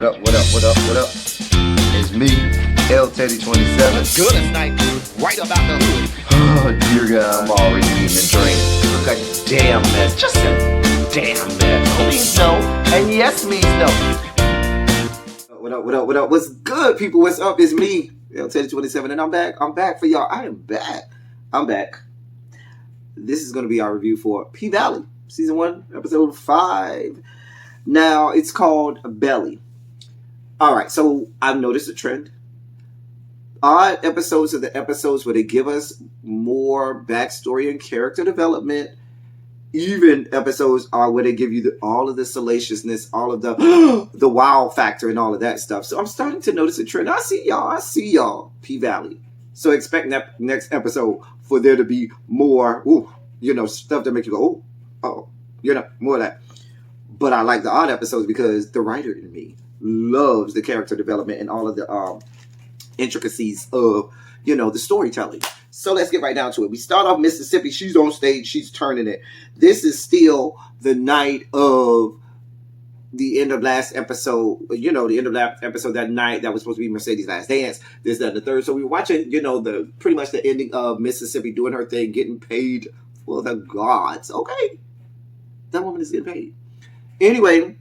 What up, what up, what up, what up? It's me, L Teddy 27. Good as night, right about the hood. Oh, dear God, I'm already eating a drink. Look a damn mess, just a damn mess. No means no, and yes means no. What up, what up, what up? What's good, people? What's up? It's me, L Teddy 27, and I'm back. I'm back for y'all. I am back. I'm back. This is going to be our review for PValley, Season 1, Episode 5. Now, it's called Belly. All right, so I've noticed a trend. Odd episodes are the episodes where they give us more backstory and character development. Even episodes are where they give you all of the salaciousness, all of the wow factor and all of that stuff. So I'm starting to notice a trend. I see y'all, PValley. So expect next episode for there to be more, stuff that make you go, more of that. But I like the odd episodes because the writer in me loves the character development and all of the intricacies of, the storytelling. So let's get right down to it. We start off Mississippi. She's on stage. She's turning it. This is still the night of the end of last episode. The end of last episode, that night that was supposed to be Mercedes' last dance. This, that, and the third. So we were watching, pretty much the ending of Mississippi doing her thing, getting paid for the gods. Okay. That woman is getting paid. Anyway,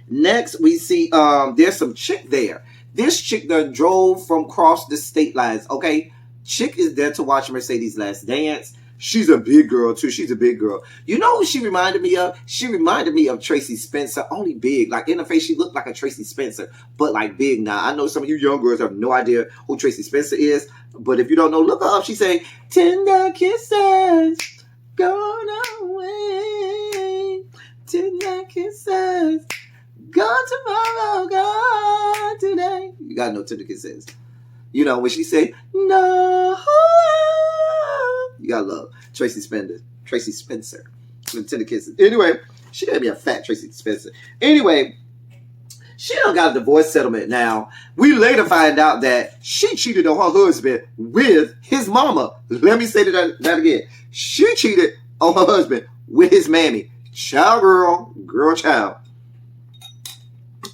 next we see there's some chick there. This chick that drove from across the state lines. Okay, chick is there to watch Mercedes' last dance. She's a big girl too. She's a big girl. You know who she reminded me of? She reminded me of Tracy Spencer, only big. Like in the face, she looked like a Tracy Spencer, but like big. Now I know some of you young girls have no idea who Tracy Spencer is, but if you don't know, look her up. She say, "Tender kisses gone away, tender kisses gone tomorrow, gone today." You gotta know tender kisses. When she say no, you gotta love Tracy Spencer with tender kisses. Anyway, she gotta be a fat Tracy Spencer. Anyway, she done got a divorce settlement now. We later find out that she cheated on her husband with his mama. Let me say that again. She cheated on her husband with his mammy. Child, girl, child.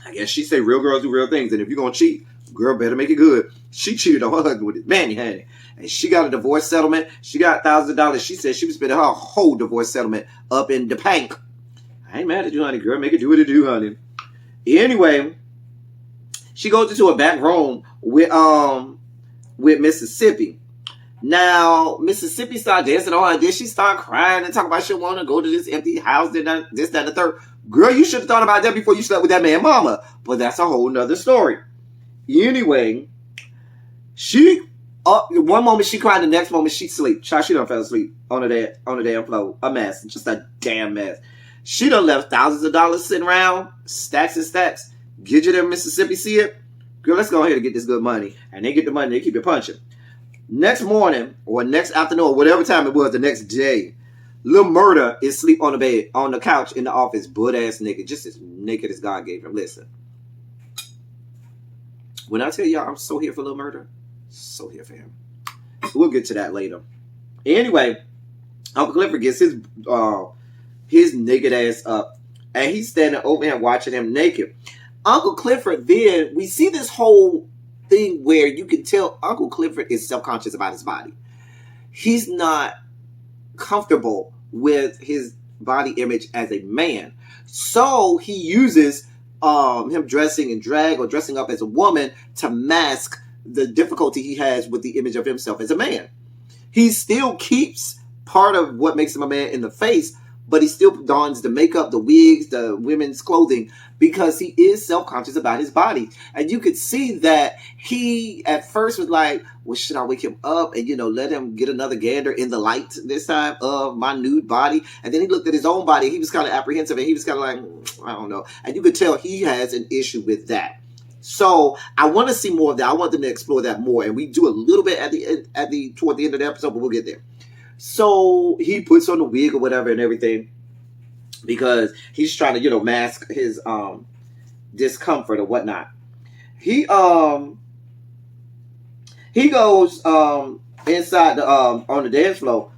I guess she say real girls do real things. And if you're going to cheat, girl better make it good. She cheated on her husband with his mammy, honey. And she got a divorce settlement. She got $1,000. She said she was spending her whole divorce settlement up in the bank. I ain't mad at you, honey. Girl, make it do what it do, honey. Anyway, she goes into a back room with Mississippi. Now, Mississippi started dancing on her. Then she started crying and talking about she want to go to this empty house, this, that, and the third. Girl, you should have thought about that before you slept with that man mama. But that's a whole nother story. Anyway, one moment she cried, the next moment she sleep. Child, she done fell asleep on the damn floor. A mess. Just a damn mess. She done left thousands of dollars sitting around. Stacks and stacks. Get you there, Mississippi, see it? Girl, let's go ahead and get this good money. And they get the money, they keep it punching. Next morning, or next afternoon, or whatever time it was, the next day, Lil Murder is asleep on the bed, on the couch in the office, butt-ass naked, just as naked as God gave him. Listen. When I tell y'all I'm so here for Lil Murder, so here for him. We'll get to that later. Anyway, Uncle Clifford gets his naked ass up, and he's standing over here watching him naked. Uncle Clifford, then, we see this whole thing where you can tell Uncle Clifford is self-conscious about his body. He's not comfortable with his body image as a man. So he uses him dressing in drag or dressing up as a woman to mask the difficulty he has with the image of himself as a man. He still keeps part of what makes him a man in the face, but he still dons the makeup, the wigs, the women's clothing, because he is self-conscious about his body. And you could see that he at first was like, well, should I wake him up and, let him get another gander in the light this time of my nude body? And then he looked at his own body. He was kind of apprehensive, and he was kind of like, I don't know. And you could tell he has an issue with that. So I want to see more of that. I want them to explore that more. And we do a little bit toward the end of the episode, but we'll get there. So he puts on the wig or whatever and everything because he's trying to, mask his discomfort or whatnot. He goes inside the on the dance floor.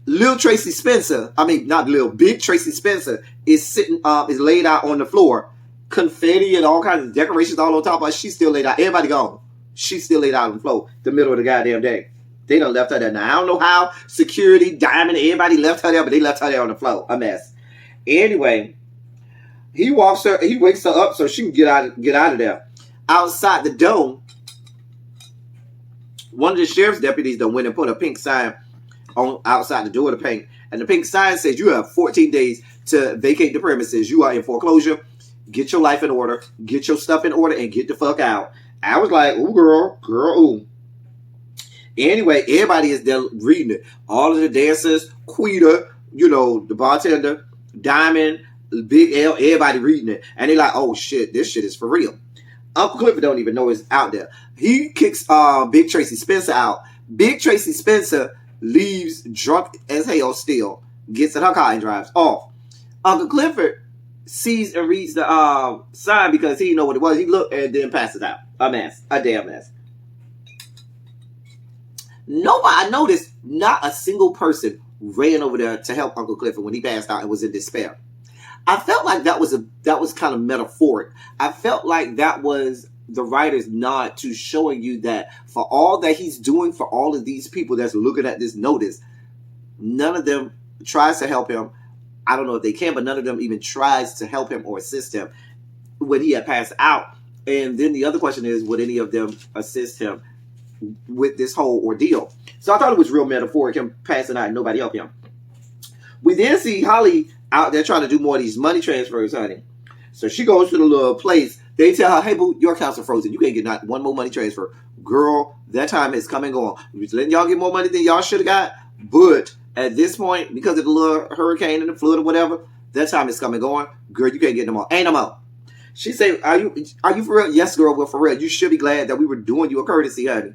Big Tracy Spencer is sitting is laid out on the floor. Confetti and all kinds of decorations all on top of her. She's still laid out. Everybody gone. She's still laid out on the floor. The middle of the goddamn day. They done left her there. Now, I don't know how security, Diamond, everybody left her there, but they left her there on the floor. A mess. Anyway, he wakes her up so she can get out of there. Outside the dome, one of the sheriff's deputies done went and put a pink sign on outside the door of the paint. And the pink sign says you have 14 days to vacate the premises. You are in foreclosure. Get your life in order. Get your stuff in order and get the fuck out. I was like, ooh, girl, ooh. Anyway, everybody is there reading it. All of the dancers, Quita, the bartender, Diamond, Big L, everybody reading it. And they like, oh shit, this shit is for real. Uncle Clifford don't even know it's out there. He kicks Big Tracy Spencer out. Big Tracy Spencer leaves drunk as hell still. Gets in her car and drives off. Uncle Clifford sees and reads the sign because he didn't know what it was. He looked and then passes out. A mess. A damn mess. Nobody, I noticed not a single person ran over there to help Uncle Clifford when he passed out and was in despair. I felt like that was kind of metaphoric. I felt like that was the writer's nod to showing you that for all that he's doing for all of these people that's looking at this notice, none of them tries to help him. I don't know if they can, but none of them even tries to help him or assist him when he had passed out. And then the other question is, would any of them assist him with this whole ordeal? So I thought it was real metaphoric, him passing out and nobody helped him. We then see Holly out there trying to do more of these money transfers, honey. So she goes to the little place. They tell her, hey, boo, your accounts are frozen. You can't get not one more money transfer. Girl, that time has come and gone. We're just letting y'all get more money than y'all should have got. But at this point, because of the little hurricane and the flood or whatever, that time is coming and going. Girl, you can't get no more. Ain't no more. She said, are you for real? Yes, girl, we're for real. You should be glad that we were doing you a courtesy, honey.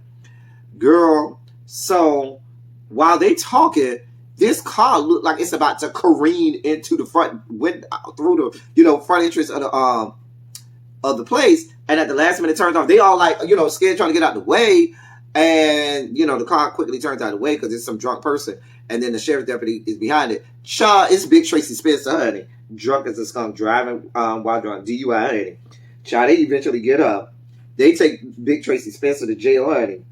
Girl, so while they talking, this car looked like it's about to careen into the front window, through the front entrance of the place. And at the last minute, it turns off. They all like, scared, trying to get out of the way. And, the car quickly turns out of the way because it's some drunk person. And then the sheriff's deputy is behind it. It's Big Tracy Spencer, honey. Drunk as a skunk, driving while drunk. DUI, honey. They eventually get up. They take Big Tracy Spencer to jail, honey.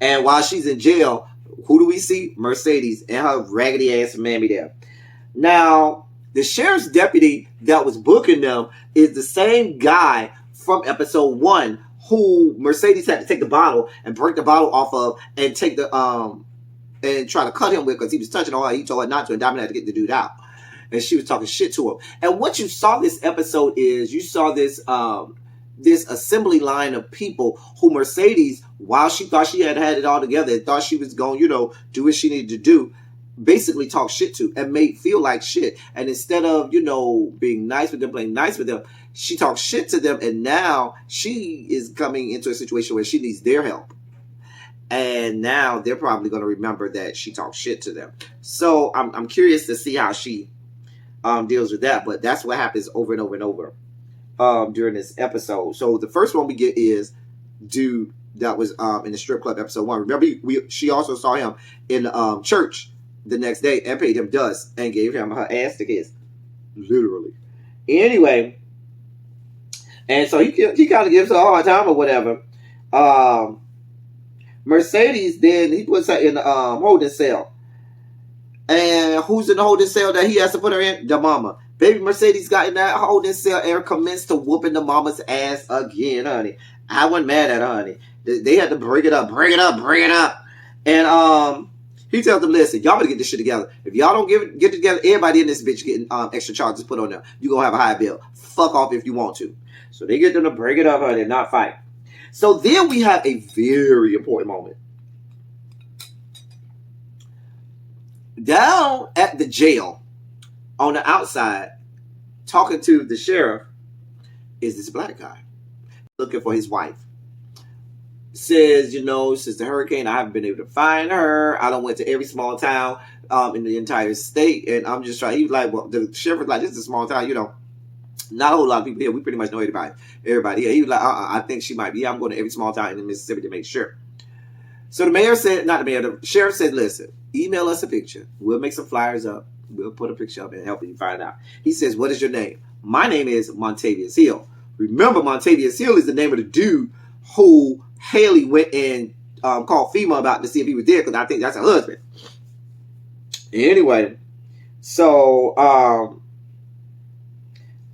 And while she's in jail, who do we see? Mercedes and her raggedy ass mammy there. Now, the sheriff's deputy that was booking them is the same guy from episode 1 who Mercedes had to take the bottle and break the bottle off of and take the and try to cut him with because he was touching on her. He told her not to, and Diamond had to get the dude out. And she was talking shit to him. And what you saw this episode is you saw this this assembly line of people who Mercedes, while she thought she had it all together and thought she was going, do what she needed to do, basically talk shit to and made feel like shit. And instead of, being nice with them, playing nice with them, she talked shit to them. And now she is coming into a situation where she needs their help. And now they're probably going to remember that she talked shit to them. So I'm curious to see how she deals with that. But that's what happens over and over and over during this episode. So the first one we get is dude that was in the strip club episode 1. Remember, she also saw him in church the next day and paid him dust and gave him her ass to kiss. Literally. Anyway, and so he kind of gives her a hard time or whatever. Mercedes, then he puts her in the holding cell. And who's in the holding cell that he has to put her in? The mama. Baby Mercedes got in that holding cell and commenced to whooping the mama's ass again, honey. I wasn't mad at her, honey. They had to bring it up. And he tells them, listen, y'all better get this shit together. If y'all don't get it together, everybody in this bitch getting extra charges put on them. You're going to have a high bill. Fuck off if you want to. So they get them to bring it up, honey, and not fight. So then we have a very important moment. Down at the jail, on the outside, talking to the sheriff, is this black guy looking for his wife. Says, since the hurricane, I haven't been able to find her. I done went to every small town in the entire state, and I'm just trying. He was like, well, the sheriff was like, this is a small town, not a whole lot of people here. We pretty much know everybody here. He was like, I think she might be. I'm going to every small town in Mississippi to make sure. So the sheriff said, listen, email us a picture. We'll make some flyers up. We'll put a picture up and help you find out. He says, what is your name? My name is Montavious Hill. Remember, Montavious Hill is the name of the dude who Haley went and called FEMA about to see if he was there, because I think that's her husband. Anyway, so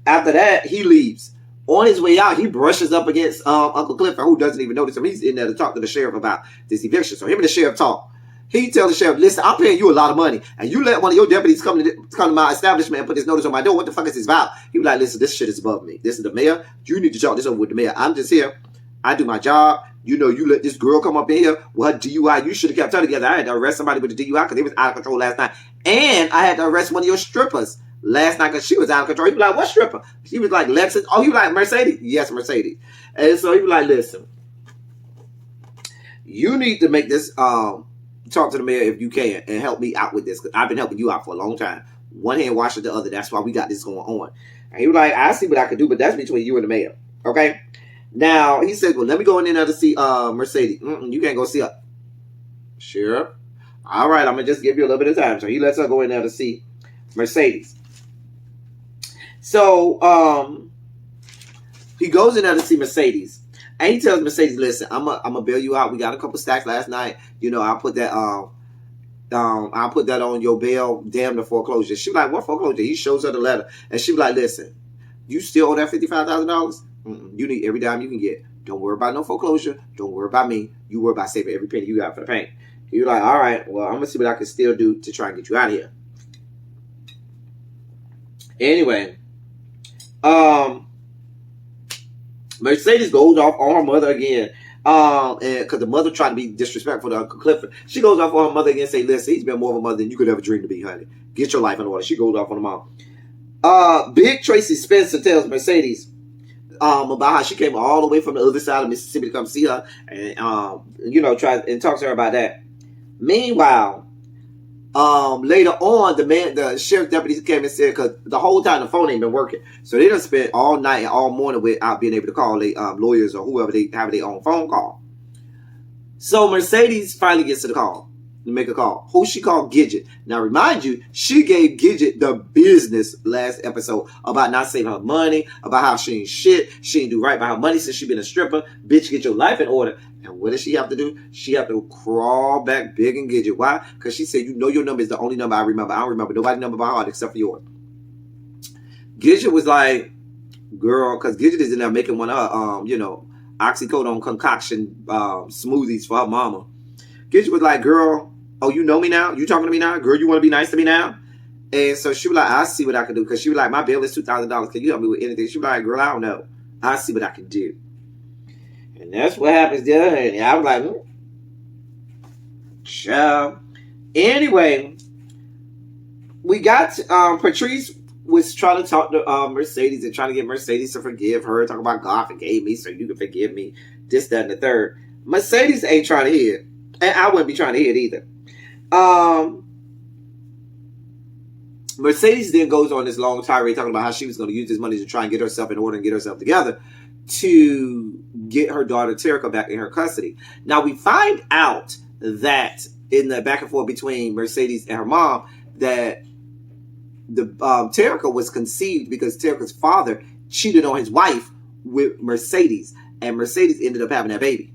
after that, he leaves. On his way out, he brushes up against Uncle Clifford, who doesn't even notice him. He's in there to talk to the sheriff about this eviction. So him and the sheriff talk. He tells the sheriff, listen, I'm paying you a lot of money, and you let one of your deputies come to my establishment and put this notice on my door. What the fuck is this about? He was like, listen, this shit is above me. This is the mayor. You need to talk this over with the mayor. I'm just here. I do my job. You know, you let this girl come up in here. Well, DUI, you should have kept her together. I had to arrest somebody with a DUI because they was out of control last night. And I had to arrest one of your strippers last night because she was out of control. He was like, what stripper? She was like, Lexus. Oh, he was like, Mercedes? Yes, Mercedes. And so he was like, listen, you need to make this, talk to the mayor if you can and help me out with this, because I've been helping you out for a long time. One hand washes the other. That's why we got this going on. And he was like, I see what I can do, but that's between you and the mayor. Okay? Now, he said, well, let me go in there to see Mercedes. You can't go see her. Sure. All right, I'm going to just give you a little bit of time. So he lets her go in there to see Mercedes. So he goes in there to see Mercedes. And he tells Mercedes, listen, I'm gonna bail you out. We got a couple stacks last night. You know, I'll put that on your bail, damn the foreclosure. She was like, what foreclosure? He shows her the letter. And she was like, listen, you still owe that $55,000? You need every dime you can get. Don't worry about no foreclosure. Don't worry about me. You worry about saving every penny you got for the paint. He was like, all right, well, I'm gonna see what I can still do to try and get you out of here. Anyway, Mercedes goes off on her mother again. And because the mother tried to be disrespectful to Uncle Clifford, she goes off on her mother again and say, listen, he's been more of a mother than you could ever dream to be, honey. Get your life in order. She goes off on the mom. Big Tracy Spencer tells Mercedes about how she came all the way from the other side of Mississippi to come see her, and you know, try and talk to her about that. Meanwhile, later on, the sheriff deputy came and said, because the whole time the phone ain't been working, so they done spent all night and all morning without being able to call their lawyers or whoever they have their own phone call. So Mercedes finally gets to the call to make a call. Who she called? Gidget. Now remind you, she gave Gidget the business last episode about not saving her money, about how she ain't shit, she ain't do right by her money since she been a stripper. Bitch, get your life in order. And what does she have to do? She have to crawl back big and Gidget. Why? Because she said, you know, your number is the only number I remember. I don't remember nobody's number by heart except for yours. Gidget was like, girl, because Gidget is in there making one of her, you know, oxycodone concoction smoothies for her mama. Gidget was like, girl, oh, you know me now? You talking to me now? Girl, you want to be nice to me now? And so she was like, I see what I can do. Because she was like, my bill is $2,000. Can you help me with anything? She was like, girl, I don't know. I see what I can do. And that's what happens there. And I was like, Child. Anyway, we got Patrice was trying to talk to Mercedes and trying to get Mercedes to forgive her. Talking about God forgave me, so you can forgive me. This, that, and the third. Mercedes ain't trying to hear it. And I wouldn't be trying to hear it either. Mercedes then goes on this long tirade talking about how she was going to use this money to try and get herself in order and get herself together to get her daughter Terica back in her custody. Now we find out that in the back and forth between Mercedes and her mom that the Terica was conceived because Terica's father cheated on his wife with Mercedes, and Mercedes ended up having that baby.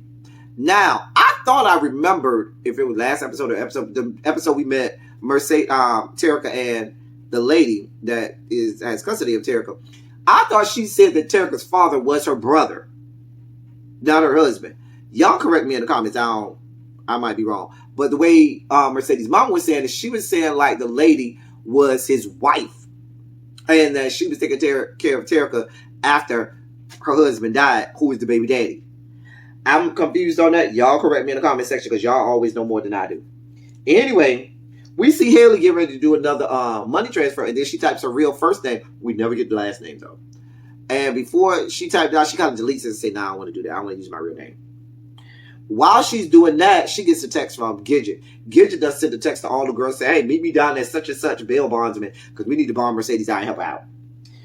Now, I thought I remembered if it was last episode or the episode we met Mercedes, Terica and the lady that has custody of Terica. I thought she said that Terica's father was her brother, not her husband. Y'all correct me in the comments. I might be wrong. But the way Mercedes' mom was saying it, she was saying like the lady was his wife. And that she was taking care of Terica after her husband died, who was the baby daddy. I'm confused on that. Y'all correct me in the comment section because y'all always know more than I do. Anyway, we see Haley get ready to do another money transfer, and then she types her real first name. We never get the last name though. And before she typed out, she kind of deletes it and say, "Nah, I don't want to do that. I want to use my real name." While she's doing that, she gets a text from Gidget. Gidget does send a text to all the girls saying, "Hey, meet me down at such and such bail bondsman because we need to bond Mercedes out and help her out."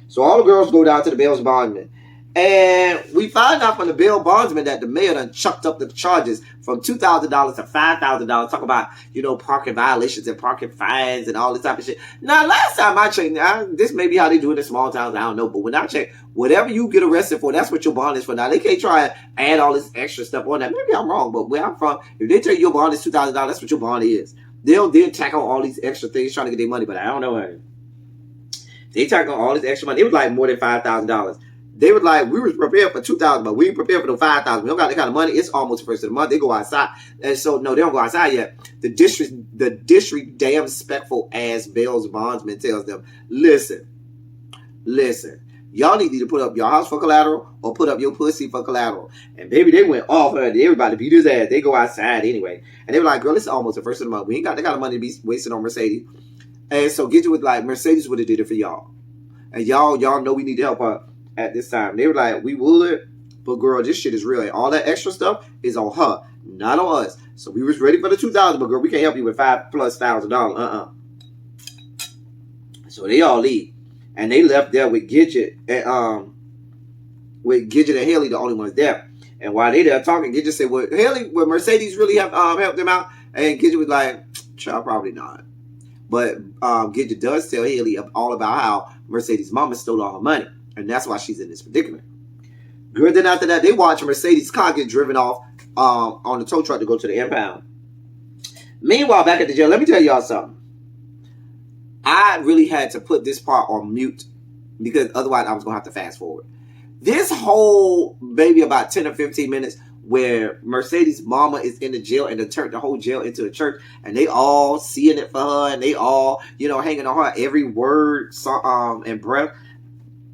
So all the girls go down to the bail bondsman. And we find out from the bail bondsman that the mayor done chucked up the charges from $2,000 to $5,000. Talk about, parking violations and parking fines and all this type of shit. Now, last time I checked, this may be how they do it in small towns, I don't know. But when I check, whatever you get arrested for, that's what your bond is for. Now, they can't try and add all this extra stuff on that. Maybe I'm wrong, but where I'm from, if they tell you your bond is $2,000, that's what your bond is. They'll tack on all these extra things trying to get their money, but I don't know. They tack on all this extra money. It was like more than $5,000. They were like, we were prepared for $2,000, but we ain't prepared for the $5,000. We don't got that kind of money. It's almost the first of the month. They go outside. And so, no, they don't go outside yet. The district damn spectful ass bail's bondsman tells them, listen, y'all need to either put up your house for collateral or put up your pussy for collateral. And baby, they went off her. Everybody beat his ass. They go outside anyway. And they were like, girl, it's almost the first of the month. We ain't got that kind of money to be wasted on Mercedes. And so get you with like, Mercedes would have did it for y'all. And y'all know we need to help her at this time. They were like, we would, but girl, this shit is real. And all that extra stuff is on her, not on us. So we was ready for the $2,000, but girl, we can't help you with $5,000+. So they all leave. And they left there with Gidget and Haley, the only ones there. And while they there talking, Gidget said, well, Haley, will Mercedes really have helped them out? And Gidget was like, child, probably not. But Gidget does tell Haley all about how Mercedes' mama stole all her money. And that's why she's in this predicament. Girl, then after that, they watch Mercedes' car get driven off on the tow truck to go to the impound. Meanwhile, back at the jail, let me tell y'all something. I really had to put this part on mute because otherwise I was going to have to fast forward. This whole, maybe about 10 or 15 minutes where Mercedes' mama is in the jail and they turned the whole jail into a church and they all seeing it for her and they all, hanging on her every word and breath.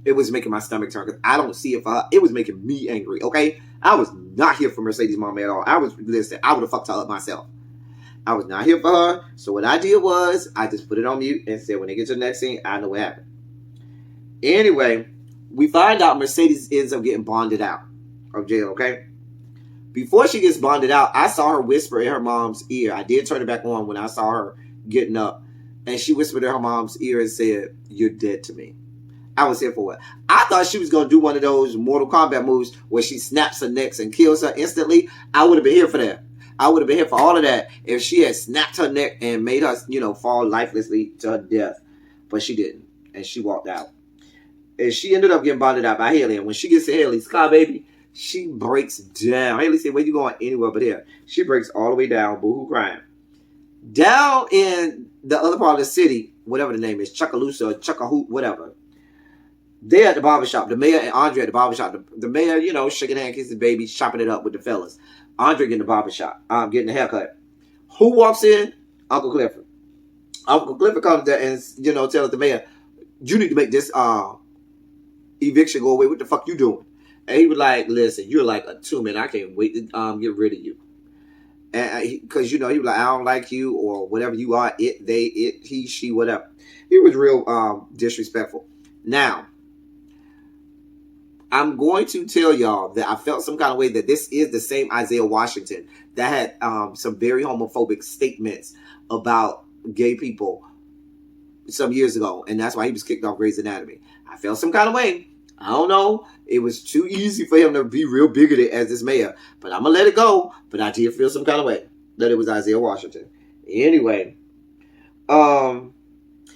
It was making my stomach turn because I don't see it for her. It was making me angry, okay? I was not here for Mercedes' mama at all. I would have fucked her up myself. I was not here for her. So what I did was I just put it on mute and said when they get to the next scene, I know what happened. Anyway, we find out Mercedes ends up getting bonded out of jail, okay? Before she gets bonded out, I saw her whisper in her mom's ear. I did turn it back on when I saw her getting up. And she whispered in her mom's ear and said, you're dead to me. I was here for it. I thought she was going to do one of those Mortal Kombat moves where she snaps her neck and kills her instantly. I would have been here for that. I would have been here for all of that if she had snapped her neck and made her, fall lifelessly to her death. But she didn't. And she walked out. And she ended up getting bonded out by Haley. And when she gets to Haley's car, baby, she breaks down. Haley said, where you going? Anywhere but here. She breaks all the way down, boohoo crying. Down in the other part of the city, whatever the name is, Chuckaloosa, Chuckahoot, whatever. They're at the barbershop. The mayor and Andre at the barbershop. The mayor, shaking hands, kissing the baby, chopping it up with the fellas. Andre getting the barbershop. Getting a haircut. Who walks in? Uncle Clifford. Uncle Clifford comes there and, tells the mayor, you need to make this eviction go away. What the fuck you doing? And he was like, listen, you're like a two-man. I can't wait to get rid of you. And because, he was like, I don't like you or whatever you are. It, they, it, he, she, whatever. He was real disrespectful. Now, I'm going to tell y'all that I felt some kind of way that this is the same Isaiah Washington that had some very homophobic statements about gay people some years ago. And that's why he was kicked off Grey's Anatomy. I felt some kind of way. I don't know. It was too easy for him to be real bigoted as this mayor. But I'm going to let it go. But I did feel some kind of way that it was Isaiah Washington. Anyway,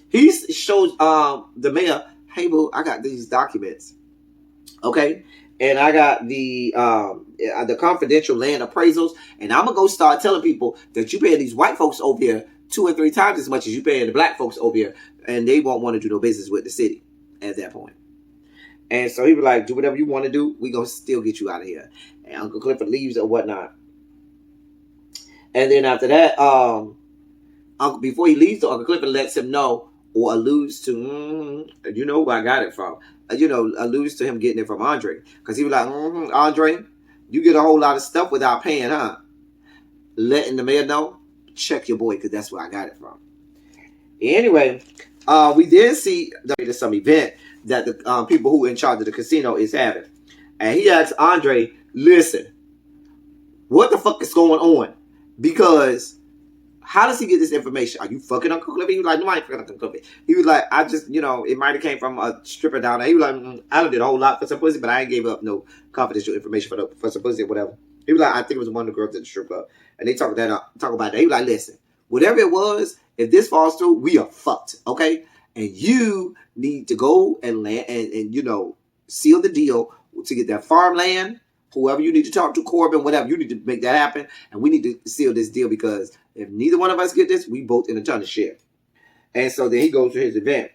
he shows the mayor, hey, boo, I got these documents. Okay, and I got the confidential land appraisals, and I'm gonna go start telling people that you paying these white folks over here 2 or 3 times as much as you paying the black folks over here, and they won't want to do no business with the city at that point. And so he was like, do whatever you want to do, we gonna still get you out of here. And Uncle Clifford leaves or whatnot. And then after that, before he leaves, Uncle Clifford lets him know or alludes to, you know where I got it from. Alludes to him getting it from Andre. Because he was like, Andre, you get a whole lot of stuff without paying, huh? Letting the mayor know, check your boy, because that's where I got it from. Anyway, we did see there's some event that the people who are in charge of the casino is having. And he asked Andre, listen, what the fuck is going on? Because how does he get this information? Are you fucking Uncle Clifford? He was like, no, I ain't fucking Uncle Clifford. He was like, I just, it might have came from a stripper down there. He was like, I done did a whole lot for some pussy, but I ain't gave up no confidential information for some pussy or whatever. He was like, I think it was one of the girls at the strip club. And they talk about that. He was like, listen, whatever it was, if this falls through, we are fucked, okay? And you need to go and land and seal the deal to get that farmland. Whoever you need to talk to, Corbin, whatever, you need to make that happen. And we need to seal this deal because if neither one of us get this, we both in a ton of shit. And so then he goes to his event.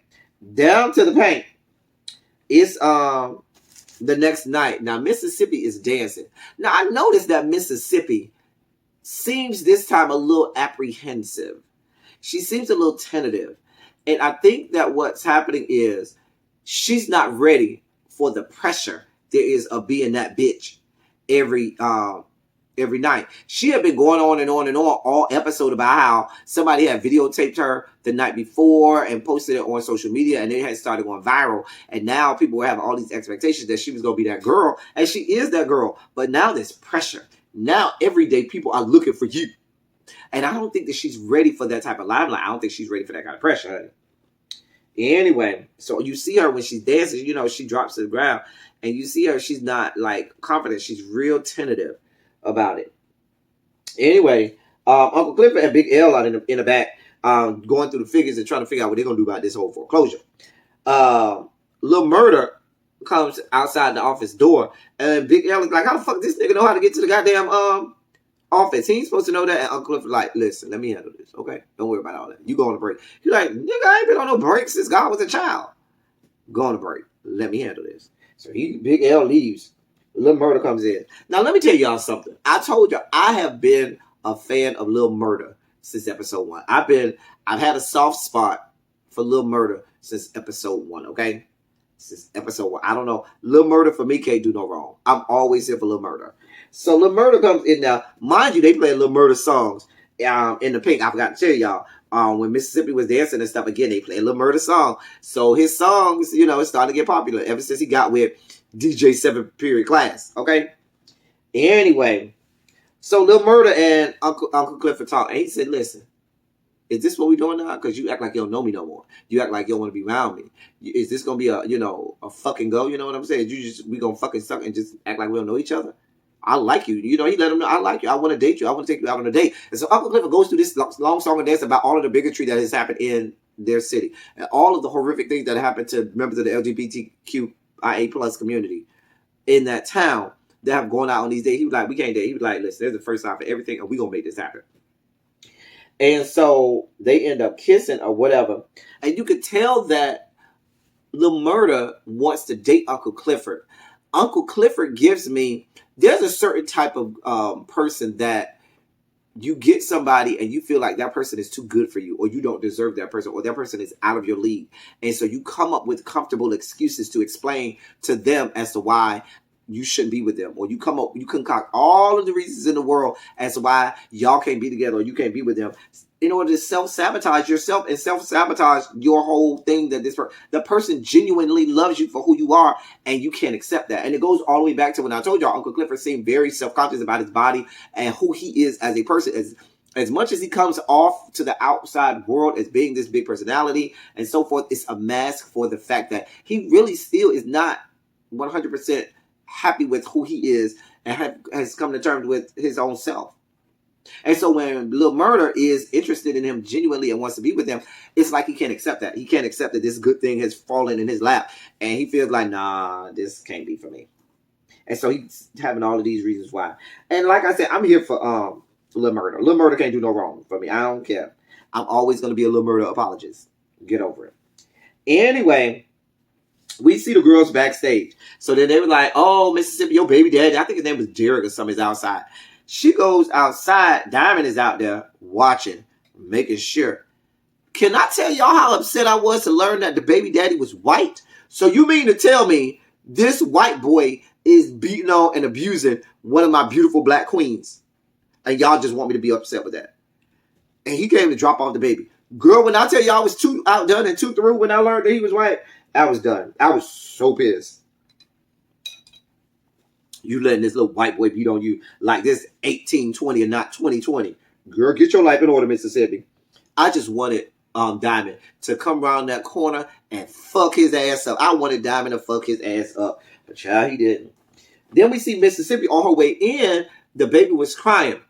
Down to the paint. It's the next night. Now, Mississippi is dancing. Now, I noticed that Mississippi seems this time a little apprehensive. She seems a little tentative. And I think that what's happening is she's not ready for the pressure there is of being that bitch every night. She had been going on and on and on all episode about how somebody had videotaped her the night before and posted it on social media, and it had started going viral. And now people were having all these expectations that she was going to be that girl, and she is that girl. But now there's pressure. Now every day people are looking for you. And I don't think that she's ready for that type of limelight. I don't think she's ready for that kind of pressure, honey. Anyway, so you see her when she's dancing, she drops to the ground. And you see her, she's not like confident. She's real tentative about it. Anyway, Uncle Clifford and Big L out in the back, going through the figures and trying to figure out what they're going to do about this whole foreclosure. Lil Murder comes outside the office door. And Big L is like, how the fuck this nigga know how to get to the goddamn office? He ain't supposed to know that. And Uncle Clifford like, listen, let me handle this, okay? Don't worry about all that. You go on a break. He's like, nigga, I ain't been on no break since God was a child. Go on a break. Let me handle this. So Big L leaves. Lil Murder comes in. Now, let me tell y'all something. I told you I have been a fan of Lil Murder since episode 1. I've had a soft spot for Lil Murder since episode 1, okay? Since episode 1. I don't know. Lil Murder for me can't do no wrong. I'm always here for Lil Murder. So Lil Murder comes in now. Mind you, they play Lil Murder songs in the pink. I forgot to tell y'all. When Mississippi was dancing and stuff, again, they played Lil Murder song. So his songs, it's starting to get popular ever since he got with DJ 7 Period Class. Okay? Anyway, so Lil Murder and Uncle Clifford talk. And he said, listen, is this what we doing now? Because you act like you don't know me no more. You act like you don't want to be around me. Is this going to be a fucking go? You know what I'm saying? We going to fucking suck and just act like we don't know each other? I like you. He let him know, I like you. I want to date you. I want to take you out on a date. And so Uncle Clifford goes through this long song and dance about all of the bigotry that has happened in their city. And all of the horrific things that happened to members of the LGBTQIA plus community in that town that have gone out on these days. He was like, we can't date. He was like, listen, there's the first time for everything, and we're going to make this happen. And so they end up kissing or whatever. And you could tell that Lil Murder wants to date Uncle Clifford. Uncle Clifford gives me, there's a certain type of person that you get somebody and you feel like that person is too good for you, or you don't deserve that person, or that person is out of your league. And so you come up with comfortable excuses to explain to them as to why you shouldn't be with them, or you concoct all of the reasons in the world as to why y'all can't be together or you can't be with them in order to self-sabotage yourself and self-sabotage your whole thing that the person genuinely loves you for who you are, and you can't accept that. And it goes all the way back to when I told y'all Uncle Clifford seemed very self-conscious about his body and who he is as a person. As much as he comes off to the outside world as being this big personality and so forth, it's a mask for the fact that he really still is not 100% happy with who he is and has come to terms with his own self. And so when Lil Murder is interested in him genuinely and wants to be with him, it's like he can't accept that. He can't accept that this good thing has fallen in his lap. And he feels like, nah, this can't be for me. And so he's having all of these reasons why. And like I said, I'm here for Lil Murder. Lil Murder can't do no wrong for me. I don't care. I'm always going to be a Lil Murder apologist. Get over it. Anyway, we see the girls backstage. So then they were like, oh, Mississippi, your baby daddy, I think his name was Derek or something, is outside. She goes outside. Diamond is out there watching, making sure. Can I tell y'all how upset I was to learn that the baby daddy was white? So you mean to tell me this white boy is beating on and abusing one of my beautiful black queens? And y'all just want me to be upset with that? And he came to drop off the baby. Girl, when I tell y'all I was too outdone and too through when I learned that he was white, I was done. I was so pissed. You letting this little white boy beat on you like this 1820 and not 2020. Girl, get your life in order, Mississippi. I just wanted Diamond to come around that corner and fuck his ass up. I wanted Diamond to fuck his ass up. But child, he didn't. Then we see Mississippi on her way in. The baby was crying.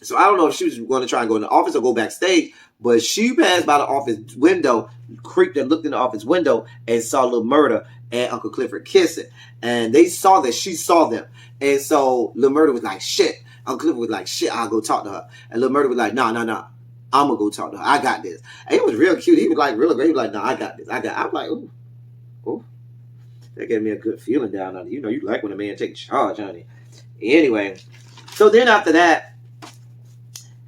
So I don't know if she was going to try and go in the office or go backstage, but she passed by the office window, creeped and looked in the office window and saw Lil Murda and Uncle Clifford kissing. And they saw that she saw them. And so Lil Murda was like, shit. Uncle Clifford was like, shit, I'll go talk to her. And Lil Murda was like, nah. I'm going to go talk to her. I got this. And he was real cute. He was like real great. He was like, nah, I got this. I'm like, ooh. That gave me a good feeling down under. You know, you like when a man takes charge, honey. Anyway, so then after that,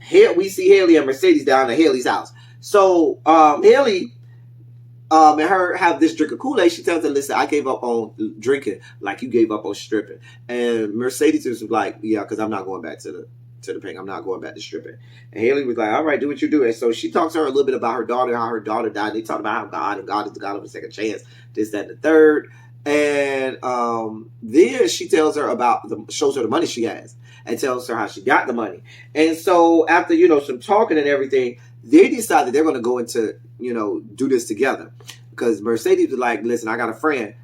here we see Haley and Mercedes down at Haley's house. So Haley and her have this drink of Kool-Aid. She tells her, listen, I gave up on drinking like you gave up on stripping. And Mercedes was like, yeah, because I'm not going back to the pink. I'm not going back to stripping. And Haley was like, all right, do what you do. And so she talks to her a little bit about her daughter, how her daughter died. They talked about how God is the God of a second chance, this, that, and the third. And then she tells her shows her the money she has and tells her how she got the money. And so after, some talking and everything, they decided they're going to go into, do this together. Because Mercedes was like, listen, I got a friend,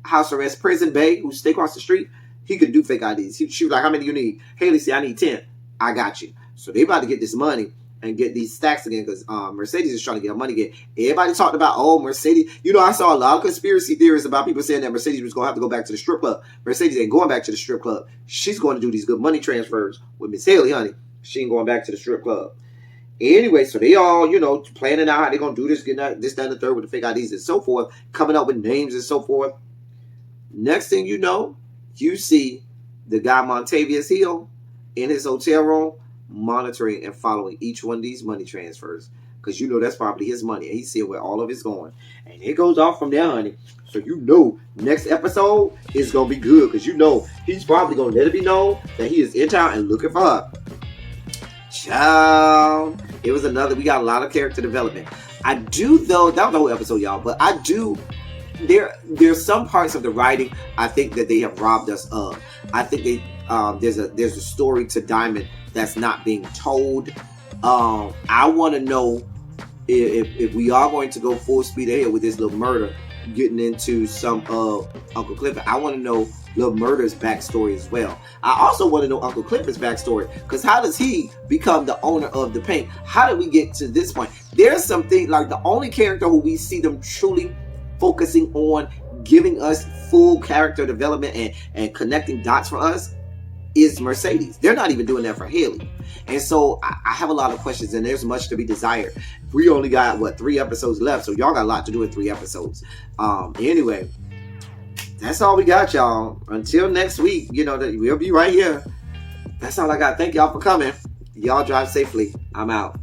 house arrest prison bae who stay across the street. He could do fake IDs. She was like, how many do you need? Haley said, I need 10. I got you. So they about to get this money and get these stacks again because Mercedes is trying to get her money again. Everybody talked about, Mercedes. I saw a lot of conspiracy theories about people saying that Mercedes was going to have to go back to the strip club. Mercedes ain't going back to the strip club. She's going to do these good money transfers with Miss Haley, honey. She ain't going back to the strip club. Anyway, so they all, planning out how they're going to do this, getting out, this, that, and the third with the fake IDs and so forth, coming up with names and so forth. Next thing you know, you see the guy Montavious Hill in his hotel room monitoring and following each one of these money transfers because that's probably his money and he's seeing where all of it's going. And it goes off from there, honey. So next episode is going to be good because he's probably going to let it be known that he is in town and looking for her. Child. It was we got a lot of character development. I do, though, that was the whole episode, y'all, but I do. There's some parts of the writing I think that they have robbed us of. I think there's a story to Diamond that's not being told. I want to know if we are going to go full speed ahead with this little murder, getting into some of Uncle Clifford. I want to know Lil Murda's backstory as well. I also want to know Uncle Clifford's backstory because how does he become the owner of the paint? How did we get to this point? There's something like the only character who we see them truly focusing on giving us full character development and connecting dots for us is Mercedes. They're not even doing that for Haley. And so I have a lot of questions and there's much to be desired. We only got 3 episodes left, so y'all got a lot to do in 3 episodes. Anyway, that's all we got, y'all. Until next week, we'll be right here. That's all I got. Thank y'all for coming. Y'all drive safely. I'm out.